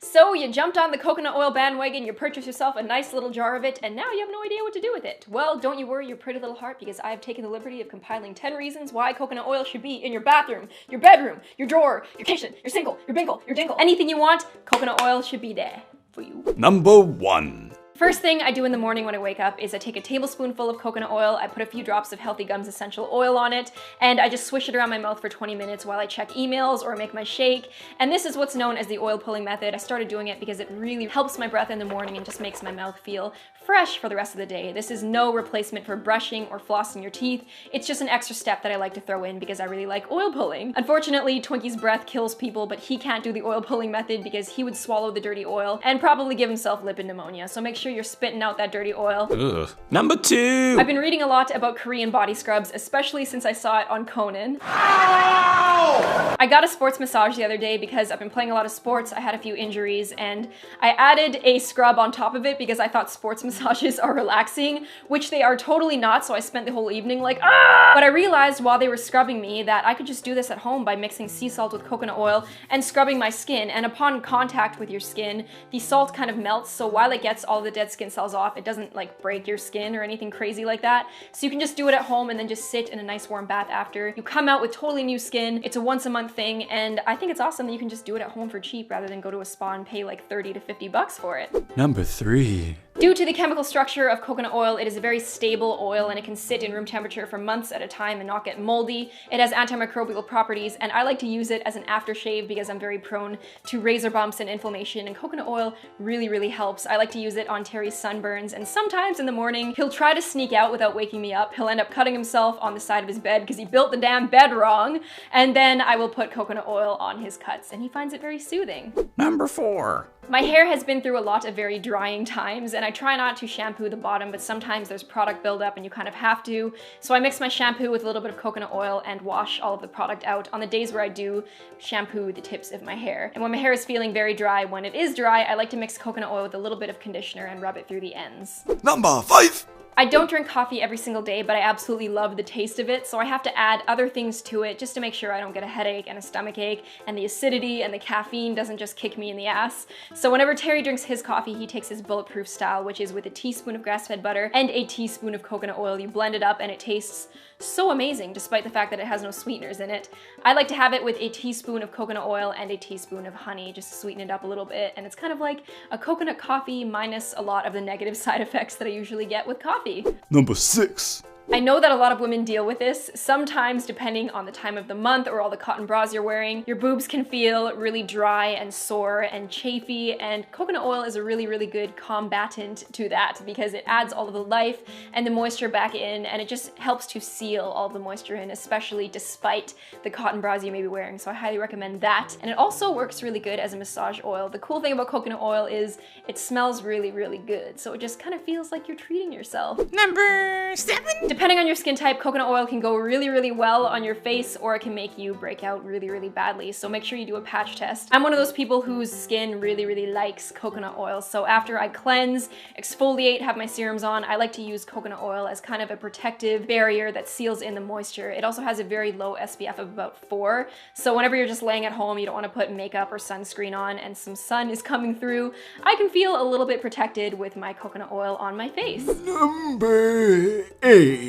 So you jumped on the coconut oil bandwagon, you purchased yourself a nice little jar of it, and now you have no idea what to do with it. Well, don't you worry your pretty little heart, because I have taken the liberty of compiling 10 reasons why coconut oil should be in your bathroom, your bedroom, your drawer, your kitchen, your single, your bingle, your dingle. Anything you want, coconut oil should be there for you. Number 1. First thing I do in the morning when I wake up is I take a tablespoonful of coconut oil, I put a few drops of Healthy Gums essential oil on it, and I just swish it around my mouth for 20 minutes while I check emails or make my shake. And this is what's known as the oil pulling method. I started doing it because it really helps my breath in the morning and just makes my mouth feel fresh for the rest of the day. This is no replacement for brushing or flossing your teeth. It's just an extra step that I like to throw in because I really like oil pulling. Unfortunately, Twinkie's breath kills people, but he can't do the oil pulling method because he would swallow the dirty oil and probably give himself lipid pneumonia. So make sure you're spitting out that dirty oil. Ugh. Number 2. I've been reading a lot about Korean body scrubs, especially since I saw it on Conan. Ow! I got a sports massage the other day because I've been playing a lot of sports, I had a few injuries, and I added a scrub on top of it because I thought sports massages are relaxing, which they are totally not, so I spent the whole evening like, ah! But I realized while they were scrubbing me that I could just do this at home by mixing sea salt with coconut oil and scrubbing my skin, and upon contact with your skin, the salt kind of melts, so while it gets all the dead skin cells off, it doesn't like break your skin or anything crazy like that. So you can just do it at home and then just sit in a nice warm bath after. You come out with totally new skin. It's a once a month thing, and I think it's awesome that you can just do it at home for cheap rather than go to a spa and pay like 30 to 50 bucks for it. Number 3. Due to the chemical structure of coconut oil, it is a very stable oil and it can sit in room temperature for months at a time and not get moldy. It has antimicrobial properties, and I like to use it as an aftershave because I'm very prone to razor bumps and inflammation, and coconut oil really helps. I like to use it on Terry's sunburns, and sometimes in the morning he'll try to sneak out without waking me up. He'll end up cutting himself on the side of his bed because he built the damn bed wrong, and then I will put coconut oil on his cuts and he finds it very soothing. Number 4. My hair has been through a lot of very drying times, and I try not to shampoo the bottom, but sometimes there's product buildup and you kind of have to. So I mix my shampoo with a little bit of coconut oil and wash all of the product out on the days where I do shampoo the tips of my hair. And when my hair is feeling very dry, when it is dry, I like to mix coconut oil with a little bit of conditioner and rub it through the ends. Number 5. I don't drink coffee every single day, but I absolutely love the taste of it, so I have to add other things to it just to make sure I don't get a headache and a stomach ache, and the acidity and the caffeine doesn't just kick me in the ass. So whenever Terry drinks his coffee, he takes his bulletproof style, which is with a teaspoon of grass-fed butter and a teaspoon of coconut oil. You blend it up and it tastes so amazing, despite the fact that it has no sweeteners in it. I like to have it with a teaspoon of coconut oil and a teaspoon of honey, just to sweeten it up a little bit, and it's kind of like a coconut coffee minus a lot of the negative side effects that I usually get with coffee. Number 6. I know that a lot of women deal with this. Sometimes, depending on the time of the month or all the cotton bras you're wearing, your boobs can feel really dry and sore and chafy, and coconut oil is a really good combatant to that because it adds all of the life and the moisture back in, and it just helps to seal all of the moisture in, especially despite the cotton bras you may be wearing. So I highly recommend that. And it also works really good as a massage oil. The cool thing about coconut oil is it smells really good, so it just kind of feels like you're treating yourself. Number 7. Depending on your skin type, coconut oil can go really well on your face, or it can make you break out really badly, so make sure you do a patch test. I'm one of those people whose skin really likes coconut oil, so after I cleanse, exfoliate, have my serums on, I like to use coconut oil as kind of a protective barrier that seals in the moisture. It also has a very low SPF of about 4, so whenever you're just laying at home, you don't want to put makeup or sunscreen on and some sun is coming through, I can feel a little bit protected with my coconut oil on my face. Number 8.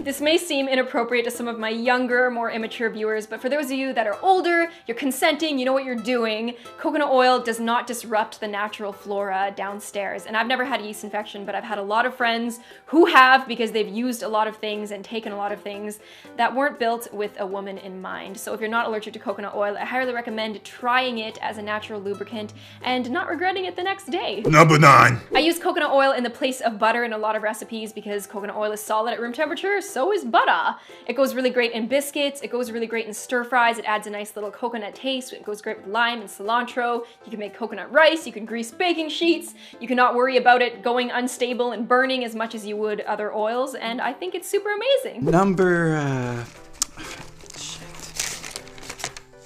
This may seem inappropriate to some of my younger, more immature viewers, but for those of you that are older, you're consenting, you know what you're doing, coconut oil does not disrupt the natural flora downstairs. And I've never had a yeast infection, but I've had a lot of friends who have, because they've used a lot of things and taken a lot of things that weren't built with a woman in mind. So if you're not allergic to coconut oil, I highly recommend trying it as a natural lubricant and not regretting it the next day. Number 9. I use coconut oil in the place of butter in a lot of recipes because coconut oil is solid at room temperature, so is butter. It goes really great in biscuits, it goes really great in stir fries, it adds a nice little coconut taste, it goes great with lime and cilantro, you can make coconut rice, you can grease baking sheets, you cannot worry about it going unstable and burning as much as you would other oils, and I think it's super amazing. Number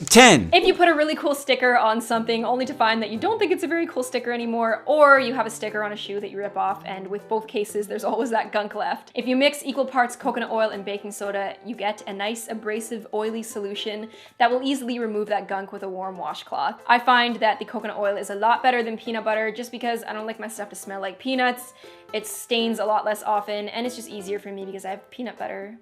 10. If you put a really cool sticker on something only to find that you don't think it's a very cool sticker anymore, or you have a sticker on a shoe that you rip off, and with both cases, there's always that gunk left. If you mix equal parts coconut oil and baking soda, you get a nice abrasive, oily solution that will easily remove that gunk with a warm washcloth. I find that the coconut oil is a lot better than peanut butter just because I don't like my stuff to smell like peanuts. It stains a lot less often, and it's just easier for me because I have peanut butter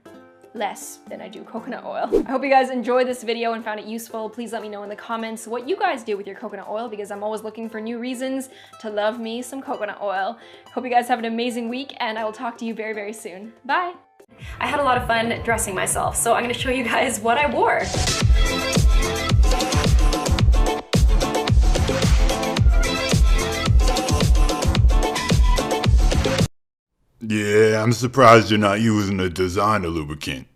less than I do coconut oil. I hope you guys enjoyed this video and found it useful. Please let me know in the comments what you guys do with your coconut oil because I'm always looking for new reasons to love me some coconut oil. Hope you guys have an amazing week and I will talk to you very, very soon. Bye! I had a lot of fun dressing myself, so I'm gonna show you guys what I wore. Yeah, I'm surprised you're not using a designer lubricant.